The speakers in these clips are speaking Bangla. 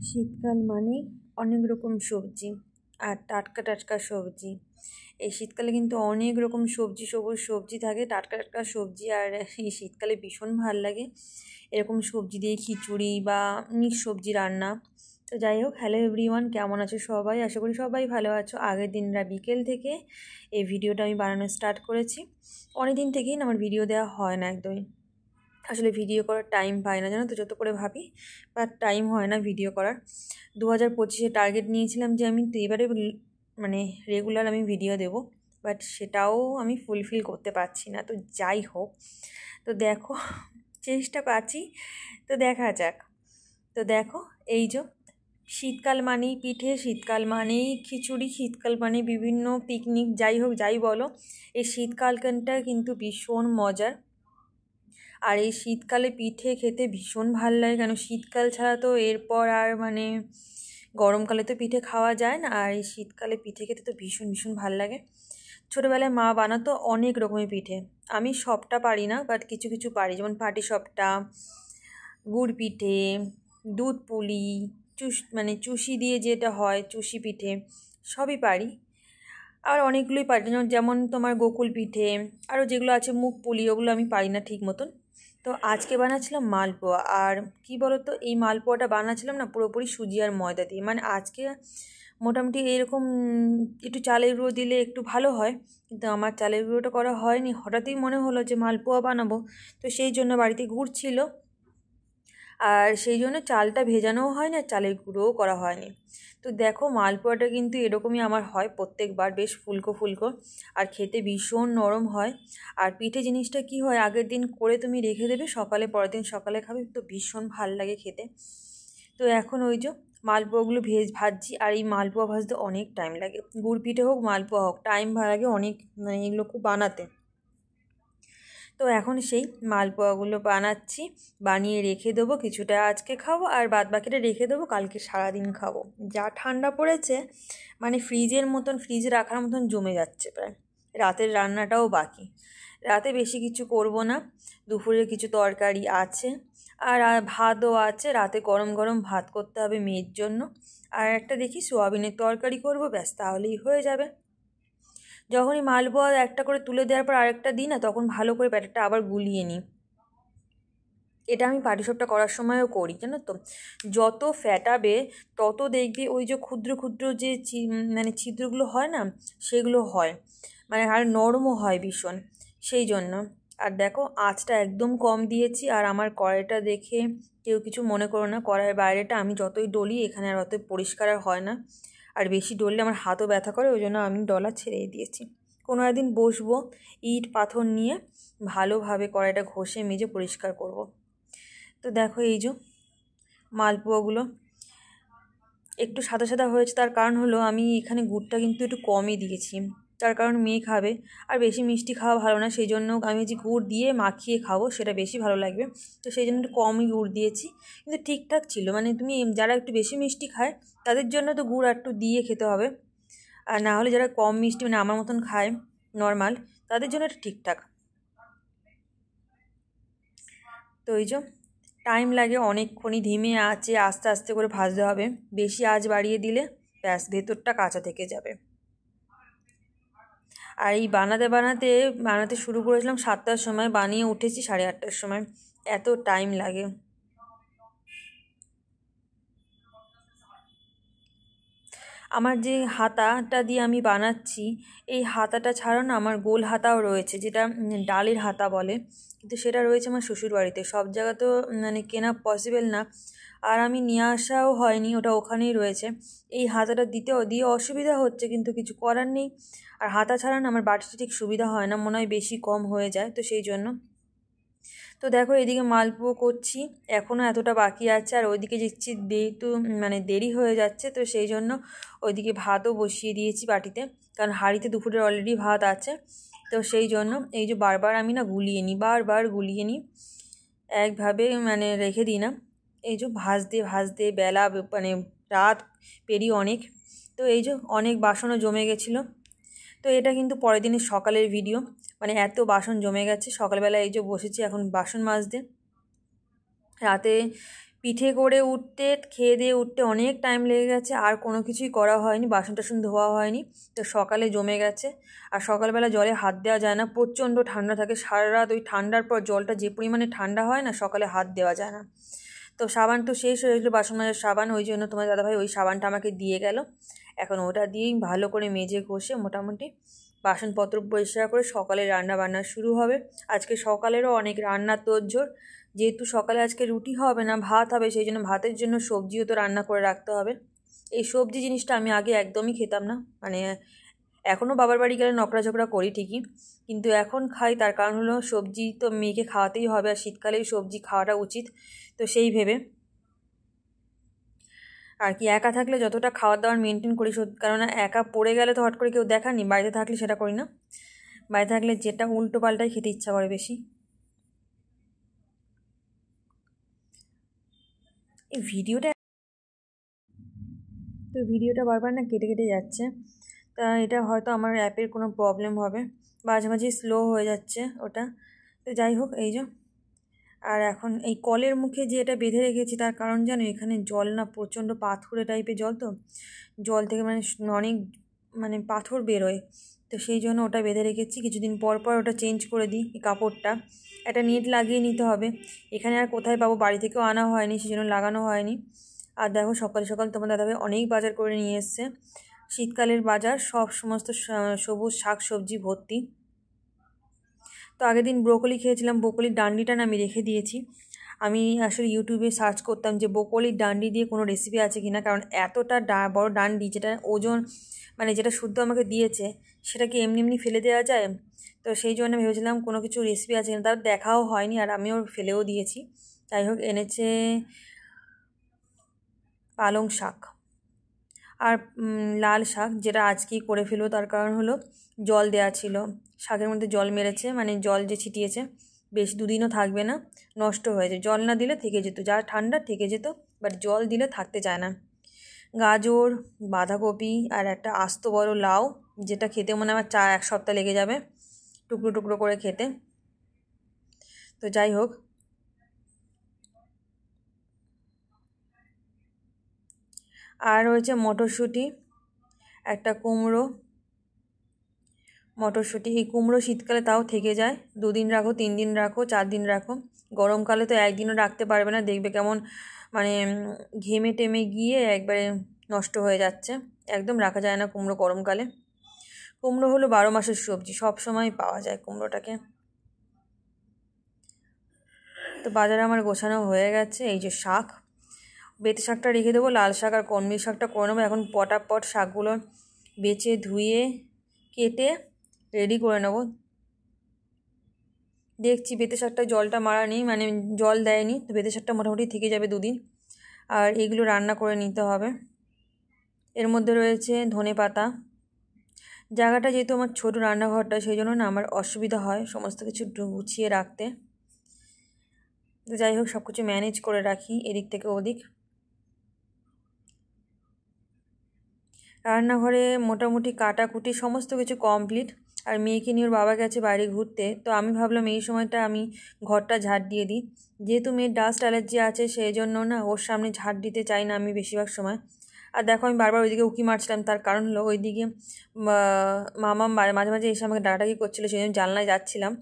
শীতকাল মানেই অনেক রকম সবজি আর টাটকা টাটকা সবজি। এই শীতকালে কিন্তু অনেক রকম সবজি, সবুজ সবজি থাকে, টাটকা টাটকা সবজি। আর এই শীতকালে ভীষণ ভাল লাগে এরকম সবজি দিয়ে খিচুড়ি বা মিক্স সবজি রান্না। তো যাই হোক, হ্যালো এভরিওয়ান, কেমন আছো সবাই? আশা করি সবাই ভালো আছো। আগের দিনরা বিকেল থেকে এই ভিডিওটা আমি বানানো স্টার্ট করেছি। অনেক দিন থেকেই না আমার ভিডিও দেওয়া হয় না একদমই। আসলে ভিডিও করার টাইম পাই না, জানো তো, যত করে ভাবি বাট টাইম হয় না ভিডিও করার। 2025-এ টার্গেট নিয়েছিলাম যে আমি তো এবারে মানে রেগুলার আমি ভিডিও দেব, বাট সেটাও আমি ফুলফিল করতে পারছি না। তো যাই হোক, তো দেখো, চেষ্টা পাচ্ছি, তো দেখা যাক। তো দেখো, এই যে শীতকাল মানেই পিঠে, শীতকাল মানেই খিচুড়ি, শীতকাল মানেই বিভিন্ন পিকনিক, যাই হোক যাই বলো, এই শীতকালটা কিন্তু ভীষণ মজার। আর এই শীতকালে পিঠে খেতে ভীষণ ভাল লাগে, কেন শীতকাল ছাড়া তো এরপর আর মানে গরমকালে তো পিঠে খাওয়া যায় না, আর এই শীতকালে পিঠে খেতে তো ভীষণ ভীষণ ভাল লাগে। ছোটোবেলায় মা বানাতো অনেক রকমের পিঠে, আমি সবটা পারি না বাট কিছু কিছু পারি, যেমন পাটিসাপটা, গুড় পিঠে, দুধ পুলি, মানে চুষি দিয়ে যেটা হয় চুষি পিঠে, সবই পারি। আর অনেকগুলোই পারি, যেমন তোমার গোকুল পিঠে, আরও যেগুলো আছে মুখ পুলি, ওগুলো আমি পারি না ঠিক মতন। তো আজকে বানাচ্ছিলাম মালপোয়া। আর কি বলো তো, এই মালপোয়াটা বানাচ্ছিলাম না পুরোপুরি সুজি আর ময়দা দিয়ে। মানে আজকে মোটামুটি এরকম একটু চালের গুঁড়ো দিলে একটু ভালো হয়, কিন্তু আমার চালের গুঁড়োটা করা হয়নি। হঠাৎই মনে হলো যে মালপোয়া বানাবো, তো সেই জন্য বাড়িতে গুড় ছিল, আর সেই জন্য চালটা ভেজানোও হয় না, চালের গুঁড়োও করা হয়নি। তো দেখো, মালপোয়াটা কিন্তু এরকমই আমার হয় প্রত্যেকবার, বেশ ফুলকো ফুলকো, আর খেতে ভীষণ নরম হয়। আর পিঠে জিনিসটা কি হয়, আগের দিন করে তুমি রেখে দেবে, সকালে পরের দিন সকালে খাবে, তো ভীষণ ভাল লাগে খেতে। তো এখন ওই যে মালপোয়াগুলো ভাজছি, আর এই মালপোয়া ভাজতে অনেক টাইম লাগে। গুড় পিঠে হোক মালপোয়া হোক, টাইম লাগে অনেক, মানে এগুলো খুব বানাতে। তো এখন সেই মালপোয়াগুলো বানাচ্ছি, বানিয়ে রেখে দেবো, কিছুটা আজকে খাবো আর বাদ বাকিটা রেখে দেবো কালকে সারাদিন খাবো। যা ঠান্ডা পড়েছে, মানে ফ্রিজের মতন, ফ্রিজে রাখার মতন জমে যাচ্ছে প্রায়। রাতের রান্নাটাও বাকি, রাতে বেশি কিছু করব না, দুপুরে কিছু তরকারি আছে, আর ভাতও আছে, রাতে গরম গরম ভাত করতে হবে মেয়ের জন্য। আর একটা দেখি সোয়াবিনের তরকারি করব, ব্যাস, তাহলেই হয়ে যাবে। যখনই মালপোয়া একটা করে তুলে দেওয়ার পর আরেকটা দিই না, তখন ভালো করে ব্যাটারটা আবার গুলিয়ে নিই। এটা আমি পাটিসাপটা করার সময়ও করি, জানো তো। যত ফ্যাটাবে তত দেখবি ওই যে ক্ষুদ্র ক্ষুদ্র যে মানে ছিদ্রগুলো হয় না, সেগুলো হয়, মানে আর নরমও হয় ভীষণ, সেই জন্য। আর দেখো, আঁচটা একদম কম দিয়েছি। আর আমার কড়াইটা দেখে কেউ কিছু মনে করো না, কড়াইয়ের বাইরেটা আমি যতই ডলি এখানে আর অতই পরিষ্কার আর হয় না, আর বেশি ডললে আমার হাতও ব্যথা করে, ওই জন্য আমি ডলা ছেড়েই দিয়েছি। কোনো একদিন বসবো, ইট পাথর নিয়ে ভালোভাবে কড়াইটা ঘষে মেজে পরিষ্কার করব। তো দেখো, এই যে মালপোয়াগুলো একটু সাদা সাদা হয়েছে, তার কারণ হলো আমি এখানে গুড়টা কিন্তু একটু কমই দিয়েছি, তার কারণ মেয়ে খাবে, আর বেশি মিষ্টি খাওয়া ভালো না, সেই জন্য আমি যে গুড় দিয়ে মাখিয়ে খাবো সেটা বেশি ভালো লাগবে, তো সেই জন্য একটু কমই গুড় দিয়েছি। কিন্তু ঠিকঠাক ছিল, মানে তুমি যারা একটু বেশি মিষ্টি খায় তাদের জন্য তো গুড় একটু দিয়ে খেতে হবে, আর না হলে যারা কম মিষ্টি, মানে আমার মতন খায় নর্মাল, তাদের জন্য এটা ঠিকঠাক। তো এই যে টাইম লাগে অনেকক্ষণই, ধিমে আঁচে আস্তে আস্তে করে ভাজতে হবে, বেশি আঁচ বাড়িয়ে দিলে ব্যাস ভেতরটা কাঁচা থেকে যাবে। আর এই বানাতে বানাতে বানাতে শুরু করেছিলাম 7টার সময়, বানিয়ে উঠেছি 8:30টার সময়, এত টাইম লাগে। আমার যে হাতাটা দিয়ে আমি বানাচ্ছি, এই হাতাটা ছাড়াও না আমার গোল হাতাও রয়েছে, যেটা ডালের হাতা বলে, কিন্তু সেটা রয়েছে আমার শ্বশুরবাড়িতে। সব জায়গা তো মানে কেনা পসিবল না, আর আমি নিয়ে আসাও হয়নি, ওটা ওখানেই রয়েছে। এই হাতাটা দিয়ে অসুবিধা হচ্ছে, কিন্তু কিছু করার নেই। আর হাতা ছাড়া না আমার বাড়িতে ঠিক সুবিধা হয় না, মনে হয় বেশি কম হয়ে যায়, তো সেই জন্য। তো দেখো, এদিকে মালপোয়া করছি, এখনও এতটা বাকি আছে, আর ওইদিকে দেখছি যেহেতু মানে দেরি হয়ে যাচ্ছে, তো সেই জন্য ওইদিকে ভাতও বসিয়ে দিয়েছি বাটিতে, কারণ হাঁড়িতে দুপুরের অলরেডি ভাত আছে। তো সেই জন্য এই যে বারবার আমি না গুলিয়ে নিই, বারবার গুলিয়ে নিই, একভাবে মানে রেখে দিই না। এই যে ভাজতে ভাজতে বেলা মানে রাত পেরিয়ে অনেক, তো এই যে অনেক বাসনও জমে গেছিলো। তো এটা কিন্তু পরের দিনের সকালের ভিডিও, মানে এত বাসন জমে গেছে, সকালবেলা এই যে বসেছি এখন বাসন মাজতে। রাতে পিঠে করে উঠতে, খেয়ে দিয়ে উঠতে অনেক টাইম লেগে গেছে, আর কোনো কিছুই করা হয়নি, বাসন টাসন ধোয়া হয়নি। তো সকালে জমে গেছে। আর সকালবেলা জলে হাত দেওয়া যায় না, প্রচণ্ড ঠান্ডা থাকে সারা রাত। ওই ঠান্ডার পর জলটা যে পরিমাণে ঠান্ডা হয় না, সকালে হাত দেওয়া যায় না। তো সাবান তো শেষ হয়ে গেছিলো, বাসন মাজার সাবান, ওই জন্য তোমার দাদাভাই ওই সাবানটা আমাকে দিয়ে গেল। এখন ওটা দিয়েই ভালো করে মেজে ঘষে মোটামুটি বাসনপত্র পরিষ্কার করে সকালে রান্না বান্না শুরু হবে। আজকে সকালেরও অনেক রান্নার তোড়জোড়, যেহেতু সকালে আজকে রুটি হবে না, ভাত হবে, সেই জন্য ভাতের জন্য সবজিও তো রান্না করে রাখতে হবে। এই সবজি জিনিসটা আমি আগে একদমই খেতাম না, মানে এখনও বাবার বাড়ি গেলে নকরা ঝকড়া করি ঠিকই, কিন্তু এখন খাই। তার কারণ হলো সবজি তো মেয়েকে খাওয়াতেই হবে, আর শীতকালেই সবজি খাওয়াটা উচিত। তো সেই ভেবে আর কি, একা থাকলে যতটা খাওয়ার দাওয়ার মেনটেন করি, কারণ একা পড়ে গেলে তো হট করে কেউ দেখানি, বাড়িতে থাকলে সেটা করি না। বাড়িতে থাকলে যেটা উল্টো পাল্টাই খেতে ইচ্ছা করে বেশি। এই ভিডিওটা বারবার না কেটে কেটে যাচ্ছে। তা এটা হয়তো আমার অ্যাপের কোনো প্রবলেম হবে, মাঝে মাঝে স্লো হয়ে যাচ্ছে ওটা। তো যাই হোক, এই যে আর এখন এই কলের মুখে যে এটা বেঁধে রেখেছি, তার কারণ জানো, এখানে জল না প্রচণ্ড পাথুরে টাইপের জল, তো জল থেকে মানে অনেক মানে পাথর বেরোয়। তো সেই জন্য ওটা বেঁধে রেখেছি, কিছুদিন পর পর ওটা চেঞ্জ করে দিই। এই কাপড়টা একটা নেট লাগিয়ে নিতে হবে। এখানে আর কোথায় পাবো, বাড়ি থেকেও আনা হয়নি, সেই জন্য লাগানো হয়নি। আর দেখো সকাল সকাল তোমার দাদাভাই অনেক বাজার করে নিয়ে এসছে, শীতকালের বাজার, সমস্ত সবুজ শাক সবজি ভর্তি। তো আগের দিন ব্রোকলি খেয়েছিলাম, ব্রোকলির ডান্ডিটা না আমি রেখে দিয়েছি। আমি আসলে ইউটিউবে সার্চ করতাম যে ব্রোকলির ডান্ডি দিয়ে কোনো রেসিপি আছে কি না, কারণ এতটা বড় ডান্ডি, যেটা ওজন মানে যেটা শুদ্ধ আমাকে দিয়েছে, সেটা কি এমনি এমনি ফেলে দেওয়া যায়? তো সেই জন্য ভেবেছিলাম কোনো কিছু রেসিপি আছে কিনা, তার দেখাও হয়নি, আর আমিও ফেলেও দিয়েছি। যাই হোক, এনেছে পালং শাক আর লাল শাক, যেটা আজকেই করে ফেলবো। তার কারণ হলো জল দেওয়া ছিল, শাকের মধ্যে জল মেরেছে, মানে জল যে ছিটিয়েছে, বেশ দুদিনও থাকবে না, নষ্ট হয়ে যায়। জল না দিলে থেকে যেত, যা ঠান্ডা থেকে যেত, বাট জল দিলে থাকতে চায় না। গাজর, বাঁধাকপি আর একটা আস্ত বড় লাউ, যেটা খেতে মনে আমার এক সপ্তাহ লেগে যাবে টুকরো টুকরো করে খেতে। তো যাই হোক, আর হয়েছে মটরশুঁটি, একটা কুমড়ো, মটরশুঁটি। এই কুমড়ো শীতকালে তাও থেকে যায়, 2 দিন রাখো, 3 দিন রাখো, 4 দিন রাখো। গরমকালে তো একদিনও রাখতে পারবে না, দেখবে কেমন মানে ঘেমে টেমে গিয়ে একবারে নষ্ট হয়ে যাচ্ছে। একদম রাখা যায় না কুমড়ো গরমকালে। কুমড়ো হলো 12 মাসের সবজি, সব সময় পাওয়া যায় কুমড়োটাকে। তো বাজারে আমার গোছানো হয়ে গেছে। এই যে শাক, বেতে শাকটা রেখে দেবো, লাল শাক আর কলমি শাকটা করে নেবো। এখন পটাপট শাকগুলো বেছে ধুয়ে কেটে রেডি করে নেবো। দেখছি বেতে শাকটা জলটা মারা নেই, মানে জল দেয়নি, তো বেতে শাকটা মোটামুটি থেকে যাবে 2 দিন। আর এগুলো রান্না করে নিতে হবে। এর মধ্যে রয়েছে ধনেপাতা। জায়গাটা যেহেতু আমার ছোটো রান্নাঘরটা, সেই জন্য না আমার অসুবিধা হয় সমস্ত কিছু গুছিয়ে রাখতে। তো যাই হোক, সব কিছু ম্যানেজ করে রাখি এদিক থেকে ওদিক। রান্নাঘরে মোটামুটি কাটাকুটি সমস্ত কিছু কমপ্লিট। আর মেয়েকে নিয়ে ওর বাবা গেছে বাইরে ঘুরতে, তো আমি ভাবলাম এই সময়টা আমি ঘরটা ঝাড় দিয়ে দিই। যেহেতু মেয়ের ডাস্ট অ্যালার্জি আছে, সেই জন্য না ওর সামনে ঝাড় দিতে চাই না আমি বেশিরভাগ সময়। আর দেখো আমি বারবার ওইদিকে উঁকি মারছিলাম, তার কারণ হলো ওইদিকে মামা মাঝে মাঝে এসে আমাকে ডাকাডাকি করছিলো, সেই জন্য জানলায় যাচ্ছিলাম।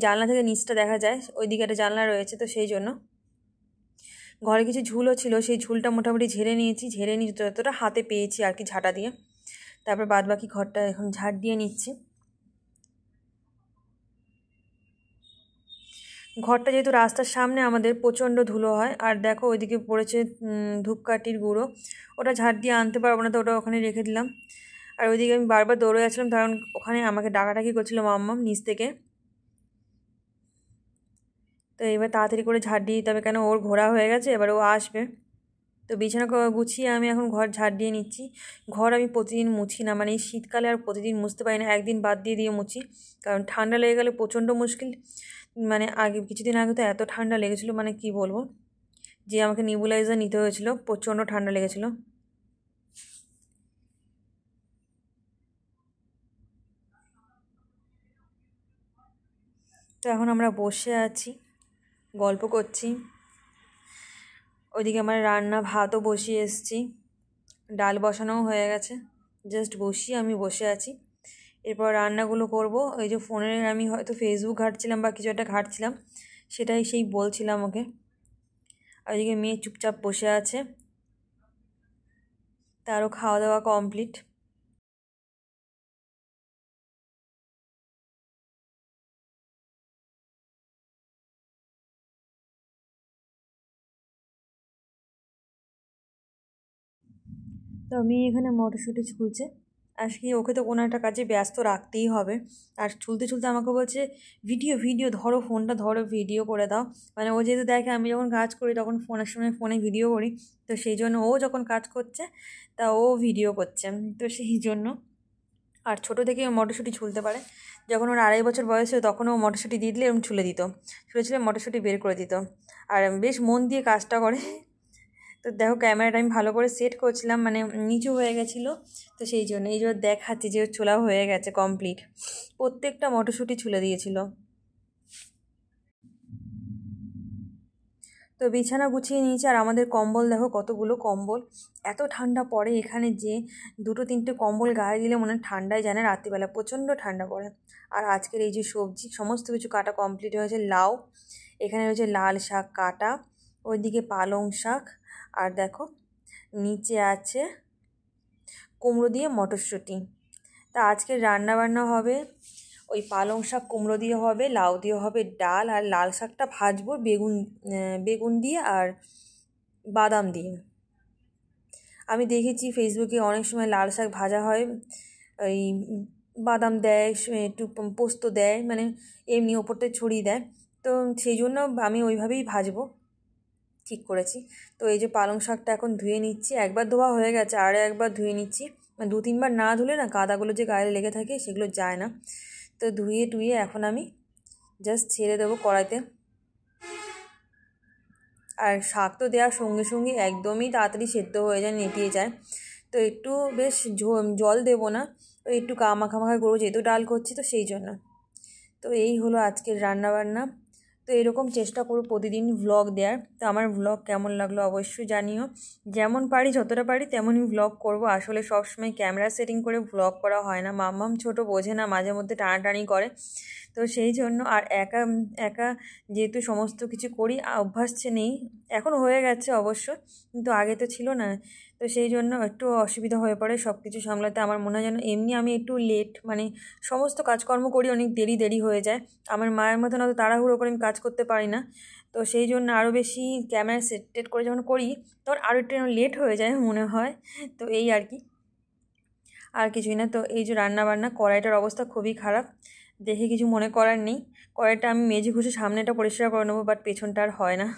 জানলা থেকে নিচটা দেখা যায়, ওইদিকে একটা জানলা রয়েছে, তো সেই জন্য। ঘরে কিছু ঝুলও ছিল, সেই ঝুলটা মোটামুটি ঝেড়ে নিয়েছি, ঝেড়ে নিয়ে যতটা হাতে পেয়েছি আর কি ঝাঁটা দিয়ে। তারপর বাদবাকি ঘরটা এখন ঝাড় দিয়ে নিচ্ছি। ঘরটা যেহেতু রাস্তার সামনে আমাদের, প্রচণ্ড ধুলো হয়। আর দেখো ওইদিকে পড়েছে ধূপকাঠির গুঁড়ো, ওটা ঝাড় দিয়ে আনতে পারবো না, তো ওটা ওখানে রেখে দিলাম। আর ওইদিকে আমি বারবার দৌড়ে যাচ্ছিলাম, কারণ ওখানে আমাকে ডাকাডাকি করছিলো মাম্মাম নিচ থেকে। তো এবার তাড়াতাড়ি করে ঝাড় দিয়ে দিতে হবে, কেন ওর ঘোরা হয়ে গেছে, এবার ও আসবে। তো বিছানা গুছিয়ে আমি এখন ঘর ঝাড় দিয়ে নিচ্ছি। ঘর আমি প্রতিদিন মুছি না, মানে এই শীতকালে আর প্রতিদিন মুছতে পারি না, একদিন বাদ দিয়ে দিয়ে মুছি, কারণ ঠান্ডা লেগে গেলে প্রচণ্ড মুশকিল। মানে আগে কিছুদিন আগে তো এত ঠান্ডা লেগেছিলো, মানে কি বলবো, যে আমাকে নিবুলাইজার নিতে হয়েছিল, প্রচণ্ড ঠান্ডা লেগেছিলো। তো এখন আমরা বসে আছি, গল্প করছি। ওইদিকে আমার রান্না ভাতও বসিয়ে এসেছি, ডাল বসানোও হয়ে গেছে, জাস্ট বসিয়ে আমি বসে আছি। এরপর রান্নাগুলো করব। ওই যে ফোনে আমি হয়তো ফেসবুক ঘাঁটছিলাম বা কিছু একটা ঘাঁটছিলাম, সেটাই সেই বলছিলাম ওকে। আর ওইদিকে মেয়ে চুপচাপ বসে আছে, তারও খাওয়া দাওয়া কমপ্লিট। তো আমি এখানে মটরশুঁটি ছুলছে। আজকে ওকে তো কোনো একটা কাজে ব্যস্ত রাখতেই হবে। আর ছুলতে ছুলতে আমাকে বলছে, ভিডিও ভিডিও ধরো, ফোনটা ধরো, ভিডিও করে দাও। মানে ও যেহেতু দেখে আমি যখন কাজ করি তখন ফোনের সময় ফোনে ভিডিও করি, তো সেই জন্য ও যখন কাজ করছে তা ও ভিডিও করছে, তো সেই জন্য। আর ছোটো থেকে ও মটরশুঁটি ছুলতে পারে। যখন ওর 2.5 বছর বয়স ছিল তখন ও মটরশুঁটি দিয়ে দিলে এরকম ছুলে দিত, ছুলে ছুলে মটরশুঁটি বের করে দিত। আর বেশ মন দিয়ে কাজটা করে। তো দেখো ক্যামেরাটা আমি ভালো করে সেট করছিলাম, মানে নিচু হয়ে গেছিলো, তো সেই জন্য এই যে দেখাচ্ছি যে ছোলা হয়ে গেছে কমপ্লিট। প্রত্যেকটা মটরশুঁটি ছুলে দিয়েছিল। তো বিছানা গুছিয়ে নিয়েছি, আর আমাদের কম্বল দেখো কতগুলো কম্বল। এত ঠান্ডা পড়ে এখানে যে 2-3টে কম্বল গায়ে দিলে মনে হয় ঠান্ডায় জানে, রাত্রিবেলা প্রচণ্ড ঠান্ডা পড়ে। আর আজকের এই যে সবজি সমস্ত কিছু কাটা কমপ্লিট হয়েছে। লাউ, এখানে রয়েছে লাল শাক কাটা, ওইদিকে পালং শাক, আর দেখো নিচে আছে কুমড়ো দিয়ে মটরশুঁটি। তা আজকে রান্না বান্না হবে ওই পালং শাক কুমড়ো দিয়ে হবে, লাউ দিয়ে হবে ডাল, আর লাল শাকটা ভাজবো বেগুন দিয়ে আর বাদাম দিয়ে। আমি দেখেছি ফেসবুকে অনেক সময় লাল শাক ভাজা হয়, ওই বাদাম দেয়, একটু পোস্ত দেয়, মানে এমনি ওপরতে ছড়িয়ে দেয়। তো সেই জন্য আমি ওইভাবেই ভাজবো ঠিক করেছি। তো এই যে পালং শাকটা এখন ধুয়ে নিচ্ছি, একবার ধোয়া হয়ে গেছে, আরও একবার ধুয়ে নিচ্ছি। মানে 2-3বার না ধুলে না কাদাগুলো যে গায়ে লেগে থাকে সেগুলো যায় না। তো ধুয়ে টুয়ে এখন আমি জাস্ট ছেড়ে দেবো কড়াইতে। আর শাক তো দেওয়ার সঙ্গে সঙ্গে একদমই তাড়াতাড়ি সেদ্ধ হয়ে যায়, নেতিয়ে যায়। তো একটু বেশ জল দেবো না, ওই একটু মাখা মাখা করবো, যেহেতু ডাল করছি তো সেই জন্য। তো এই হলো আজকের রান্নাবান্না। তো এরকম চেষ্টা করব প্রতিদিন ভ্লগ দেওয়ার। তো আমার ভ্লগ কেমন লাগলো অবশ্যই জানিও। যেমন পারি যতটা পারি তেমনই ভ্লগ করব। আসলে সবসময় ক্যামেরা সেটিং করে ভ্লগ করা হয় না, মাম্মাম ছোট বোঝে না, মাঝে মধ্যে টানাটানি করে। তো সেই জন্য আর একা একা যেহেতু সমস্ত কিছু করি, অভ্যাস নেই, এখন হয়ে গেছে অবশ্য, কিন্তু আগে তো ছিল না। তো সেই জন্য একটু অসুবিধা হয়ে পড়ে সব কিছু সামলাতে। আমার মনে হয় যেন এমনি আমি একটু লেট, মানে সমস্ত কাজকর্ম করি অনেক দেরি দেরি হয়ে যায়। আমার মায়ের মতন অত তাড়াহুড়ো করে আমি কাজ করতে পারি না। তো সেই জন্য আরও বেশি ক্যামেরা সেট করে যখন করি তখন আরও একটু লেট হয়ে যায় মনে হয়। তো এই আর কি, আর কিছুই না। তো এই যে রান্না বান্না, কড়াইটার অবস্থা খুবই খারাপ, দেখে কিছু মনে করার নেই। কড়াইটা আমি মেজে ঘুষে সামনেটা পরিষ্কার করে নেবো, বাট পেছনটা আর হয় না।